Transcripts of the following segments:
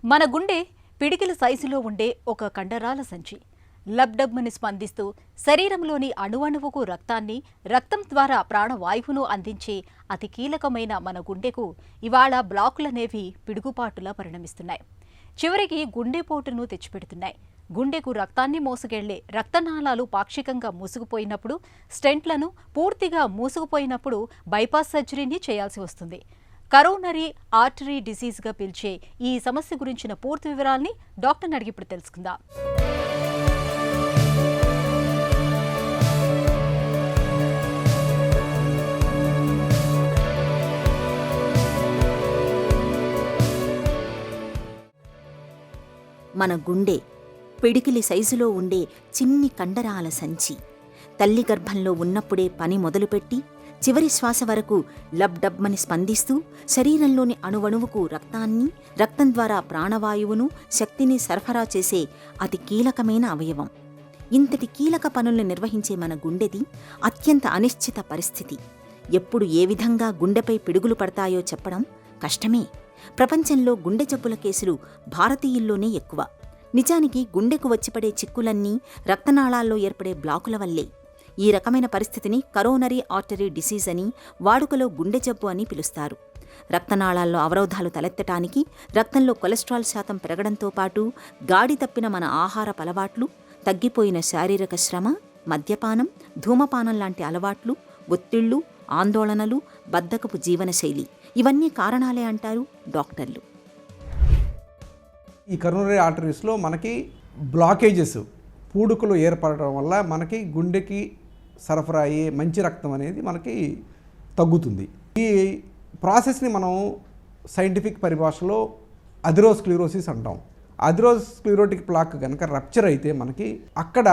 మన గుండె పిడికిల సైజులో ఉండే ఒక కండరాల సంచి. లబ్డబ్మని స్పందిస్తూ శరీరంలోని అణువణువుకు రక్తాన్ని, రక్తం ద్వారా ప్రాణవాయువును అందించే అతి కీలకమైన మన గుండెకు ఇవాళ బ్లాకులనేవి పిడుగుపాటులా పరిణమిస్తున్నాయి. చివరికి గుండెపోటును తెచ్చిపెడుతున్నాయి. గుండెకు రక్తాన్ని మోసుకెళ్లే రక్తనాళాలు పాక్షికంగా మూసుకుపోయినప్పుడు, స్టెంట్లను పూర్తిగా మూసుకుపోయినప్పుడు బైపాస్ సర్జరీని చేయాల్సి వస్తుంది. కరోనరీ ఆర్టరీ డిసీజ్గా పిలిచే ఈ సమస్య గురించిన పూర్తి వివరాల్ని డాక్టర్ని అడిగి ఇప్పుడు తెలుసుకుందాం. మన గుండె పిడికిలి సైజులో ఉండే చిన్ని కండరాల సంచి. తల్లి గర్భంలో ఉన్నప్పుడే పని మొదలుపెట్టి చివరి శ్వాస వరకు లబ్డబ్మని స్పందిస్తూ శరీరంలోని అణువణువుకు రక్తాన్ని, రక్తం ద్వారా ప్రాణవాయువును, శక్తిని సరఫరా చేసే అతి కీలకమైన అవయవం. ఇంతటి కీలక పనుల్ని నిర్వహించే మన గుండెది అత్యంత అనిశ్చిత పరిస్థితి. ఎప్పుడు ఏ విధంగా గుండెపై పిడుగులు పడతాయో చెప్పడం కష్టమే. ప్రపంచంలో గుండె జబ్బుల కేసులు భారతీయుల్లోనే ఎక్కువ. నిజానికి గుండెకు వచ్చిపడే చిక్కులన్నీ రక్తనాళాల్లో ఏర్పడే బ్లాకుల వల్లే. ఈ రకమైన పరిస్థితిని కరోనరీ ఆర్టరీ డిసీజ్ అని, వాడుకలో గుండె జబ్బు అని పిలుస్తారు. రక్తనాళాల్లో అవరోధాలు తలెత్తటానికి రక్తంలో కొలెస్ట్రాల్ శాతం పెరగడంతో పాటు గాడి తప్పిన మన ఆహారపు అలవాట్లు, తగ్గిపోయిన శారీరక శ్రమ, మద్యపానం, ధూమపానం లాంటి అలవాట్లు, ఒత్తిళ్లు, ఆందోళనలు, బద్ధకపు జీవనశైలి ఇవన్నీ కారణాలే అంటారు డాక్టర్లు. ఈ కరోనరీ ఆర్టరీస్లో మనకి బ్లాకేజెస్, పూడుకలు ఏర్పడటం వల్ల మనకి గుండెకి సరఫరా అయ్యే మంచి రక్తం అనేది మనకి తగ్గుతుంది. ఈ ప్రాసెస్ని మనం సైంటిఫిక్ పరిభాషలో అథెరోస్క్లెరోసిస్ అంటాం. అథెరోస్క్లెరోటిక్ ప్లాక్ కనుక రప్చర్ అయితే మనకి అక్కడ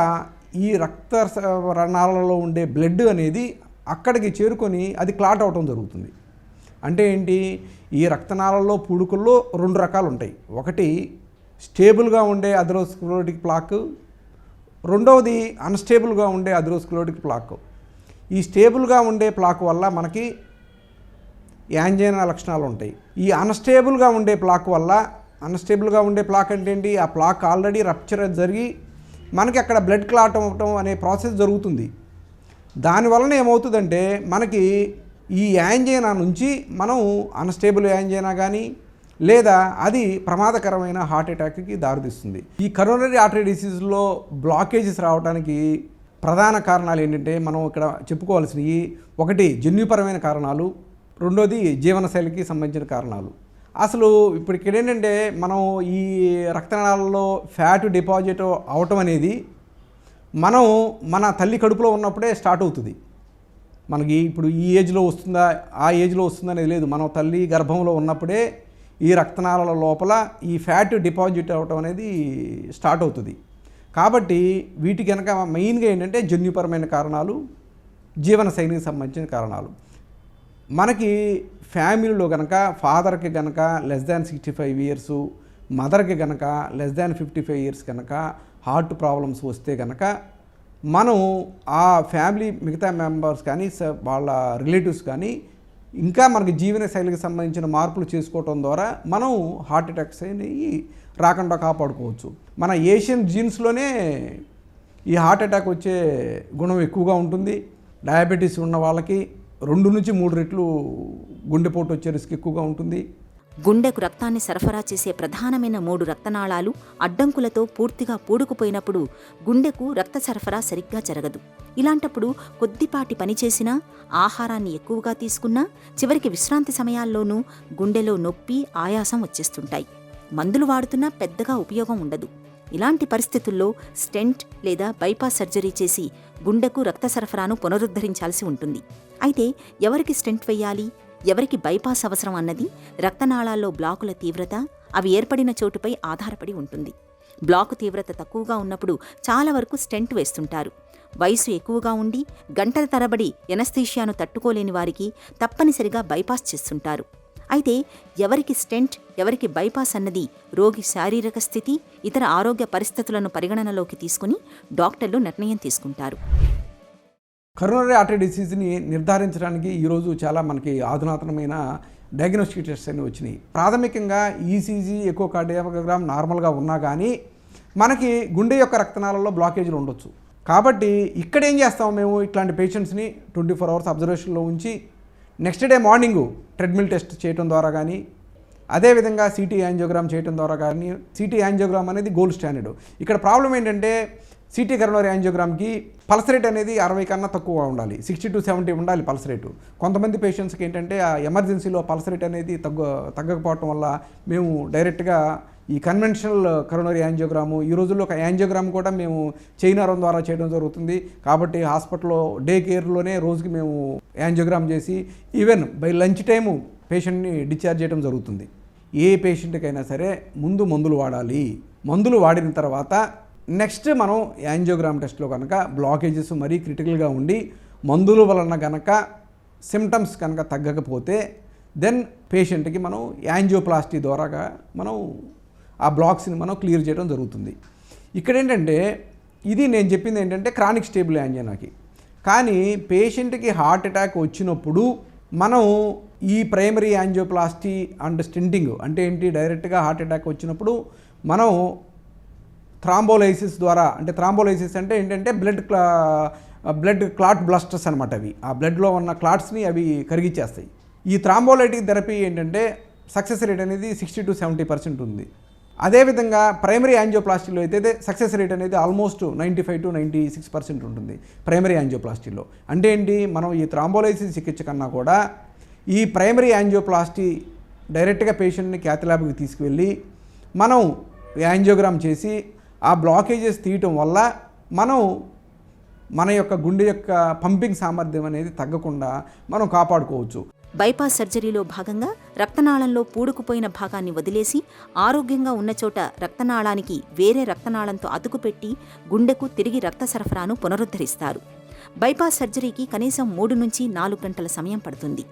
ఈ రక్త నాళాలలో ఉండే బ్లడ్ అనేది అక్కడికి చేరుకొని అది క్లాట్ అవటం జరుగుతుంది. అంటే ఏంటి, ఈ రక్తనాళాల్లో పూడుకల్లో రెండు రకాలు ఉంటాయి. ఒకటి స్టేబుల్గా ఉండే అథెరోస్క్లెరోటిక్ ప్లాక్, రెండవది అన్స్టేబుల్గా ఉండే అథెరోస్క్లెరోటిక్ ప్లాక్. ఈ స్టేబుల్గా ఉండే ప్లాక్ వల్ల మనకి యాంజైనా లక్షణాలు ఉంటాయి. ఈ అన్స్టేబుల్గా ఉండే ప్లాక్ వల్ల, అన్స్టేబుల్గా ఉండే ప్లాక్ అంటే ఏంటి, ఆ ప్లాక్ ఆల్రెడీ రప్చర్ జరిగి మనకి అక్కడ బ్లడ్ క్లాట్ అవ్వటం అనే ప్రాసెస్ జరుగుతుంది. దానివలన ఏమవుతుందంటే మనకి ఈ యాంజైనా నుంచి మనం అన్స్టేబుల్ యాంజైనా కానీ లేదా అది ప్రమాదకరమైన హార్ట్ అటాక్కి దారితీస్తుంది. ఈ కరోనరీ ఆర్టరీ డిసీజ్లో బ్లాకేజెస్ రావడానికి ప్రధాన కారణాలు ఏంటంటే మనం ఇక్కడ చెప్పుకోవాల్సినవి, ఒకటి జన్యుపరమైన కారణాలు, రెండోది జీవనశైలికి సంబంధించిన కారణాలు. అసలు ఇప్పుడు ఇక్కడ ఏంటంటే మనం ఈ రక్తనాళాలలో ఫ్యాట్ డిపాజిట్ అవటం అనేది మనం మన తల్లి కడుపులో ఉన్నప్పుడే స్టార్ట్ అవుతుంది. మనకి ఇప్పుడు ఈ ఏజ్లో వస్తుందా, ఆ ఏజ్లో వస్తుందా అనేది లేదు. మనం తల్లి గర్భంలో ఉన్నప్పుడే ఈ రక్తనాళాల లోపల ఈ ఫ్యాట్ డిపాజిట్ అవ్వటం అనేది స్టార్ట్ అవుతుంది. కాబట్టి వీటికి కనుక మెయిన్గా ఏంటంటే జన్యుపరమైన కారణాలు, జీవనశైలికి సంబంధించిన కారణాలు. మనకి ఫ్యామిలీలో కనుక ఫాదర్కి కనుక <65 years, మదర్కి కనుక <55 years కనుక హార్ట్ ప్రాబ్లమ్స్ వస్తే కనుక మనం ఆ ఫ్యామిలీ మిగతా మెంబర్స్ కానీ వాళ్ళ రిలేటివ్స్ కానీ ఇంకా మనకి జీవనశైలికి సంబంధించిన మార్పులు చేసుకోవటం ద్వారా మనం హార్ట్ అటాక్స్ అనేవి రాకుండా కాపాడుకోవచ్చు. మన ఏషియన్ జీన్స్లోనే ఈ హార్ట్ అటాక్ వచ్చే గుణం ఎక్కువగా ఉంటుంది. డయాబెటీస్ ఉన్న వాళ్ళకి 2 నుంచి 3 రెట్లు గుండెపోటు వచ్చే రిస్క్ ఎక్కువగా ఉంటుంది. గుండెకు రక్తాన్ని సరఫరా చేసే ప్రధానమైన 3 రక్తనాళాలు అడ్డంకులతో పూర్తిగా పూడుకుపోయినప్పుడు గుండెకు రక్త సరఫరా సరిగ్గా జరగదు. ఇలాంటప్పుడు కొద్దిపాటి పనిచేసినా, ఆహారాన్ని ఎక్కువగా తీసుకున్నా చివరికి విశ్రాంతి సమయాల్లోనూ గుండెలో నొప్పి, ఆయాసం వచ్చేస్తుంటాయి. మందులు వాడుతున్నా పెద్దగా ఉపయోగం ఉండదు. ఇలాంటి పరిస్థితుల్లో స్టెంట్ లేదా బైపాస్ సర్జరీ చేసి గుండెకు రక్త సరఫరాను పునరుద్ధరించాల్సి ఉంటుంది. అయితే ఎవరికి స్టెంట్ వెయ్యాలి, ఎవరికి బైపాస్ అవసరం అన్నది రక్తనాళాల్లో బ్లాకుల తీవ్రత, అవి ఏర్పడిన చోటుపై ఆధారపడి ఉంటుంది. బ్లాకు తీవ్రత తక్కువగా ఉన్నప్పుడు చాలా వరకు స్టెంట్ వేస్తుంటారు. వయసు ఎక్కువగా ఉండి గంటల తరబడి ఎనస్థీషియాను తట్టుకోలేని వారికి తప్పనిసరిగా బైపాస్ చేస్తుంటారు. అయితే ఎవరికి స్టెంట్, ఎవరికి బైపాస్ అన్నది రోగి శారీరక స్థితి, ఇతర ఆరోగ్య పరిస్థితులను పరిగణనలోకి తీసుకుని డాక్టర్లు నిర్ణయం తీసుకుంటారు. కరోనరీ ఆర్టరీ డిసీజ్ని నిర్ధారించడానికి ఈరోజు చాలా మనకి ఆధునాతనమైన డయాగ్నోస్టిక్ టెస్ట్ అన్ని వచ్చినాయి. ప్రాథమికంగా ఈసీజీ, ఎకోకార్డియోగ్రామ్ నార్మల్గా ఉన్నా కానీ మనకి గుండె యొక్క రక్తనాళాల్లో బ్లాకేజీలు ఉండొచ్చు. కాబట్టి ఇక్కడ ఏం చేస్తాం మేము, ఇట్లాంటి పేషెంట్స్ని 24 అవర్స్ అబ్జర్వేషన్లో ఉంచి next day morning treadmill test చేయడం ద్వారా కానీ, అదేవిధంగా సిటీ యాంజియోగ్రామ్ చేయడం ద్వారా కానీ, సిటీ యాంజియోగ్రామ్ అనేది గోల్డ్ స్టాండర్డ్. ఇక్కడ ప్రాబ్లం ఏంటంటే సిటీ కరోనరీ యాంజియోగ్రామ్కి పల్స్ రేట్ అనేది 60 కన్నా తక్కువ ఉండాలి, 60 to 70 ఉండాలి పల్స్ రేటు. కొంతమంది పేషెంట్స్కి ఏంటంటే ఆ ఎమర్జెన్సీలో పల్స్ రేట్ అనేది తగ్గకపోవటం వల్ల మేము డైరెక్ట్గా ఈ కన్వెన్షనల్ కరోనరీ యాంజియోగ్రాము, ఈ రోజుల్లో ఒక యాంజియోగ్రామ్ కూడా మేము చైనారం ద్వారా చేయడం జరుగుతుంది. కాబట్టి హాస్పిటల్లో డే కేర్లోనే రోజుకి మేము యాంజియోగ్రామ్ చేసి ఈవెన్ బై లంచ్ టైము పేషెంట్ని డిశ్చార్జ్ చేయడం జరుగుతుంది. ఏ పేషెంట్కైనా సరే ముందు మందులు వాడాలి. మందులు వాడిన తర్వాత నెక్స్ట్ మనం యాంజియోగ్రామ్ టెస్ట్లో కనుక బ్లాకేజెస్ మరీ క్రిటికల్గా ఉండి మందుల వలన కనుక సిమ్టమ్స్ కనుక తగ్గకపోతే దెన్ పేషెంట్కి మనం యాంజియోప్లాస్టీ ద్వారాగా మనం ఆ బ్లాక్స్ని మనం క్లియర్ చేయడం జరుగుతుంది. ఇక్కడ ఏంటంటే ఇది నేను చెప్పింది ఏంటంటే క్రానిక్ స్టేబుల్ యాంజియోనాకి. కానీ పేషెంట్కి హార్ట్ అటాక్ వచ్చినప్పుడు మనం ఈ ప్రైమరీ యాంజియోప్లాస్టీ అండ్ స్టెంటింగ్ అంటే ఏంటి, డైరెక్ట్గా హార్ట్ అటాక్ వచ్చినప్పుడు మనం థ్రాంబోలైసిస్ ద్వారా, అంటే థ్రాంబోలైసిస్ అంటే ఏంటంటే బ్లడ్ క్లాట్ బ్లస్టర్స్ అనమాట. అవి ఆ బ్లడ్లో ఉన్న క్లాట్స్ని అవి కరిగిచ్చేస్తాయి. ఈ థ్రాంబోలైటిక్ థెరపీ ఏంటంటే సక్సెస్ రేట్ అనేది 60 to 70% ఉంది. అదేవిధంగా ప్రైమరీ యాంజియోప్లాస్టీలో అయితే సక్సెస్ రేట్ అనేది ఆల్మోస్ట్ 95 to 96% ఉంటుంది ప్రైమరీ యాంజియోప్లాస్టీలో. అంటే ఏంటి, మనం ఈ థ్రాంబోలైసిస్ చికిత్స కన్నా కూడా ఈ ప్రైమరీ యాంజియోప్లాస్టీ డైరెక్ట్గా పేషెంట్ని క్యాథ్ ల్యాబ్కి తీసుకువెళ్ళి మనం యాంజియోగ్రామ్ చేసి ఆ బ్లాకేజెస్ తీయటం వల్ల మనం మన యొక్క గుండె యొక్క పంపింగ్ సామర్థ్యం అనేది తగ్గకుండా మనం కాపాడుకోవచ్చు. బైపాస్ సర్జరీలో భాగంగా రక్తనాళంలో పూడుకుపోయిన భాగాన్ని వదిలేసి ఆరోగ్యంగా ఉన్న చోట రక్తనాళానికి వేరే రక్తనాళంతో అతుకుపెట్టి గుండెకు తిరిగి రక్త సరఫరాను పునరుద్ధరిస్తారు. బైపాస్ సర్జరీకి కనీసం 3 నుంచి 4 గంటల సమయం పడుతుంది.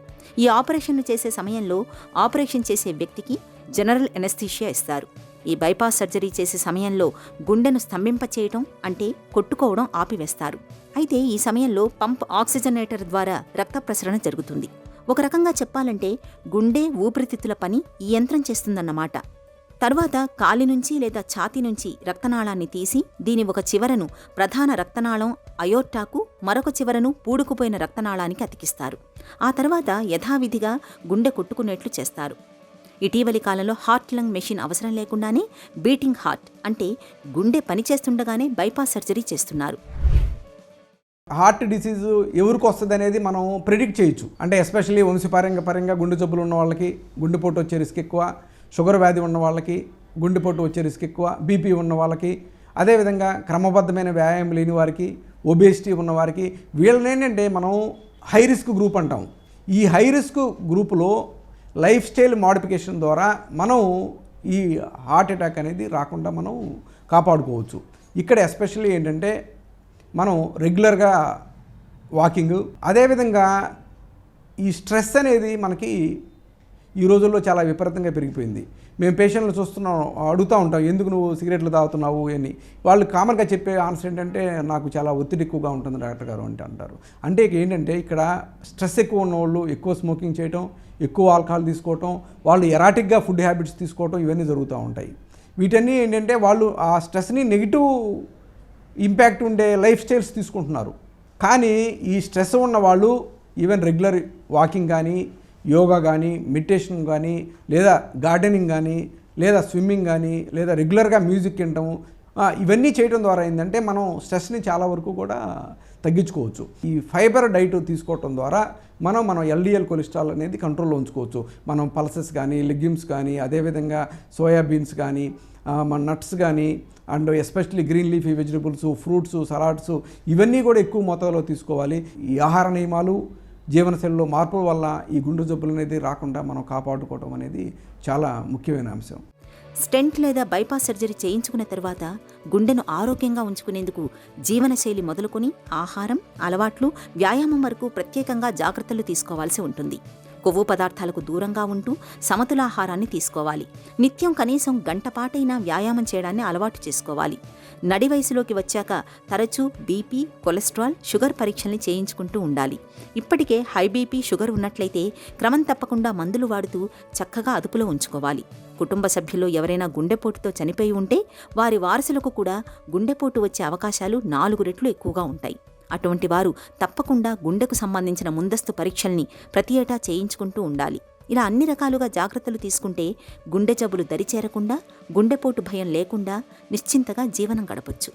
ఈ ఆపరేషన్ను చేసే సమయంలో ఆపరేషన్ చేసే వ్యక్తికి జనరల్ ఎనస్థీషియా ఇస్తారు. ఈ బైపాస్ సర్జరీ చేసే సమయంలో గుండెను స్తంభింపచేయటం అంటే కొట్టుకోవడం ఆపివేస్తారు. అయితే ఈ సమయంలో పంప్ ఆక్సిజనేటర్ ద్వారా రక్త ప్రసరణ జరుగుతుంది. ఒక రకంగా చెప్పాలంటే గుండె ఊపిరితిత్తుల పని ఈ యంత్రం చేస్తుందన్నమాట. తర్వాత కాలి నుంచి లేదా ఛాతీ నుంచి రక్తనాళాన్ని తీసి దీని ఒక చివరను ప్రధాన రక్తనాళం అయోర్టాకు, మరొక చివరను పూడుకుపోయిన రక్తనాళానికి అతికిస్తారు. ఆ తర్వాత యథావిధిగా గుండె కొట్టుకునేట్లు చేస్తారు. ఇటీవలి కాలంలో హార్ట్ లంగ్ మెషిన్ అవసరం లేకుండానే బీటింగ్ హార్ట్ అంటే గుండె పనిచేస్తుండగానే బైపాస్ సర్జరీ చేస్తున్నారు. హార్ట్ డిసీజ్ ఎవరికి వస్తుంది అనేది మనం ప్రిడిక్ట్ చేయొచ్చు. అంటే ఎస్పెషల్లీ వంశపారంపర్యంగా గుండె జబ్బులు ఉన్న వాళ్ళకి గుండెపోటు వచ్చే రిస్క్ ఎక్కువ, షుగర్ వ్యాధి ఉన్న వాళ్ళకి గుండెపోటు వచ్చే రిస్క్ ఎక్కువ, బీపీ ఉన్న వాళ్ళకి, అదేవిధంగా క్రమబద్ధమైన వ్యాయామం లేని వారికి, ఒబేసిటీ ఉన్నవారికి, వీళ్ళని ఏంటంటే మనం హై రిస్క్ గ్రూప్ అంటాం. ఈ హై రిస్క్ గ్రూపులో లైఫ్ స్టైల్ మోడిఫికేషన్ ద్వారా మనం ఈ హార్ట్ అటాక్ అనేది రాకుండా మనం కాపాడుకోవచ్చు. ఇక్కడ ఎస్పెషల్లీ ఏంటంటే మనం రెగ్యులర్గా వాకింగ్, అదేవిధంగా ఈ స్ట్రెస్ అనేది మనకి ఈ రోజుల్లో చాలా విపరీతంగా పెరిగిపోయింది. మేము పేషెంట్లు అడుగుతూ ఉంటాం, ఎందుకు నువ్వు సిగరెట్లు తాగుతున్నావు అని. వాళ్ళు కామన్గా చెప్పే ఆన్సర్ ఏంటంటే నాకు చాలా ఒత్తిడి ఎక్కువగా ఉంటుంది డాక్టర్ గారు అంటే అంటారు. అంటే ఏంటంటే ఇక్కడ స్ట్రెస్ ఎక్కువ ఉన్న వాళ్ళు ఎక్కువ స్మోకింగ్ చేయటం, ఎక్కువ ఆల్కహాల్ తీసుకోవటం, వాళ్ళు ఎరాటిక్గా ఫుడ్ హ్యాబిట్స్ తీసుకోవటం, ఇవన్నీ జరుగుతూ ఉంటాయి. వీటన్నీ ఏంటంటే వాళ్ళు ఆ స్ట్రెస్ని నెగిటివ్ ఇంపాక్ట్ ఉండే లైఫ్ స్టైల్స్ తీసుకుంటున్నారు. కానీ ఈ స్ట్రెస్ ఉన్న వాళ్ళు ఈవెన్ రెగ్యులర్ వాకింగ్ కానీ, యోగా కానీ, మెడిటేషన్ కానీ, లేదా గార్డెనింగ్ కానీ, లేదా స్విమ్మింగ్ కానీ, లేదా రెగ్యులర్గా మ్యూజిక్ వినటం, ఇవన్నీ చేయడం ద్వారా ఏంటంటే మనం స్ట్రెస్ని చాలా వరకు కూడా తగ్గించుకోవచ్చు. ఈ ఫైబర్ డైట్ తీసుకోవటం ద్వారా మనం ఎల్డిఎల్ కొలెస్ట్రాల్ అనేది కంట్రోల్లో ఉంచుకోవచ్చు. మనం పల్సెస్ కానీ, లెగ్యూమ్స్ కానీ, అదేవిధంగా సోయాబీన్స్ కానీ, మన నట్స్ కానీ, and especially green leafy vegetables, fruits, salads, ఇవన్నీ కూడా ఎక్కువ మొత్తంలో తీసుకోవాలి. ఈ ఆహార నియమాలు, జీవనశైలిలో మార్పుల వల్ల ఈ గుండె జబ్బులు అనేది రాకుండా మనం కాపాడుకోవడం అనేది చాలా ముఖ్యమైన అంశం. స్టెంట్ లేదా బైపాస్ సర్జరీ చేయించుకున్న తర్వాత గుండెను ఆరోగ్యంగా ఉంచుకునేందుకు జీవనశైలి మొదలుకొని ఆహారం, అలవాట్లు, వ్యాయామం వరకు ప్రత్యేకంగా జాగ్రత్తలు తీసుకోవాల్సి ఉంటుంది. కొవ్వు పదార్థాలకు దూరంగా ఉంటూ సమతులాహారాన్ని తీసుకోవాలి. నిత్యం కనీసం గంట పాటైనా వ్యాయామం చేయడాన్ని అలవాటు చేసుకోవాలి. నడి వయసులోకి వచ్చాక తరచూ బీపీ, కొలెస్ట్రాల్, షుగర్ పరీక్షల్ని చేయించుకుంటూ ఉండాలి. ఇప్పటికే హై బీపీ, షుగర్ ఉన్నట్లయితే క్రమం తప్పకుండా మందులు వాడుతూ చక్కగా అదుపులో ఉంచుకోవాలి. కుటుంబ సభ్యుల్లో ఎవరైనా గుండెపోటుతో చనిపోయి ఉంటే వారి వారసులకు కూడా గుండెపోటు వచ్చే అవకాశాలు 4 రెట్లు ఎక్కువగా ఉంటాయి. అటువంటి వారు తప్పకుండా గుండెకు సంబంధించిన ముందస్తు పరీక్షల్ని ప్రతి ఏటా చేయించుకుంటూ ఉండాలి. ఇలా అన్ని రకాలుగా జాగ్రత్తలు తీసుకుంటే గుండె జబ్బులు దరిచేరకుండా, గుండెపోటు భయం లేకుండా నిశ్చింతగా జీవనం గడపొచ్చు.